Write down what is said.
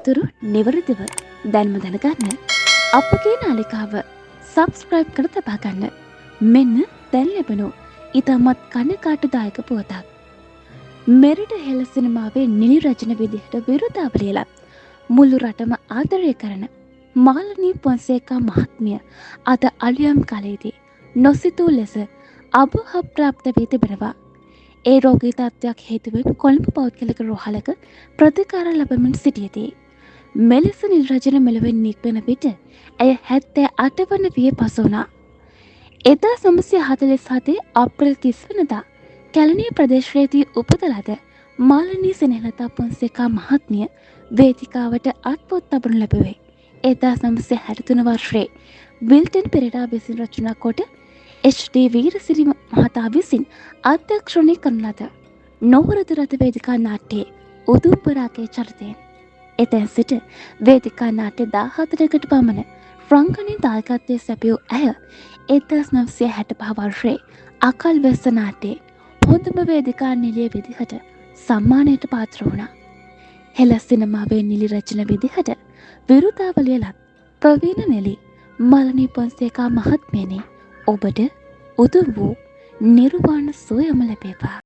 තොරතුරු නිවැරදිව දැන්ම දැනගන්න අපගේ නාලිකාව සබ්ස්ක්‍රයිබ් කර තබා ගන්න. මෙන්න දැන් ලැබෙනු ඉතාමත් කනකාටුදායක පුවතක්. මෙරට හෙළ සිනමාවේ නිලි රචන විදිහට විරුදාවලියලා මුළු රටම ආදරය කරන මාලනී පොන්සේකා මහත්මිය අද අලුයම් කාලයේදී නොසිතූ ලෙස අභාවප්‍රාප්ත වී තිබෙනවා. ඒ රෝගී තත්ත්වයක් හේතුවෙන් කොළඹ පෞද්ගලික රෝහලක ප්‍රතිකාර ලබමින් සිටියදී මෙලෙස නිර්රචන මෙලොවින් නික්මෙන විට ඇය 78 වන විය පසු වුණා. 1947 අප්‍රේල් 30 වෙනිදා කැලණිය ප්‍රදේශයේදී උපත ලද මාලනී සෙනෙහලතා පොන්සේකා මහත්මිය වේදිකාවට අත්පොත් තබනු ලැබුවේ 1963 වර්ෂයේ විල්ටන් පෙරේරා විසින් රචනා කොට එච්.ඩී. වීරසිරි මහතා විසින් අධ්‍යක්ෂණය කරන ලද නොවරද රථ වේදිකා නාට්‍යයේ උදුම්පරාගේ චරිතයෙන්. එතැන් සිට වේදිකා නාට්‍ය 14කට පමණ රංගනයෙන් දායකත්වයේ සැපයූ ඇය 1965 වර්ෂයේ අකල් වැස්ස නාට්‍යයේ හොඳම වේදිකා නිළිය විදිහට සම්මානයට පාත්‍ර වුණා. හෙළ සිනමාවේ නිලි රචන විදිහට විරුදාවලිය ලත් ප්‍රවීණ නිලි මාලනී පොන්සේකා මහත්මියනි ඔබට උතුම් වූ නිර්වාණ සුවයම ලැබේවා.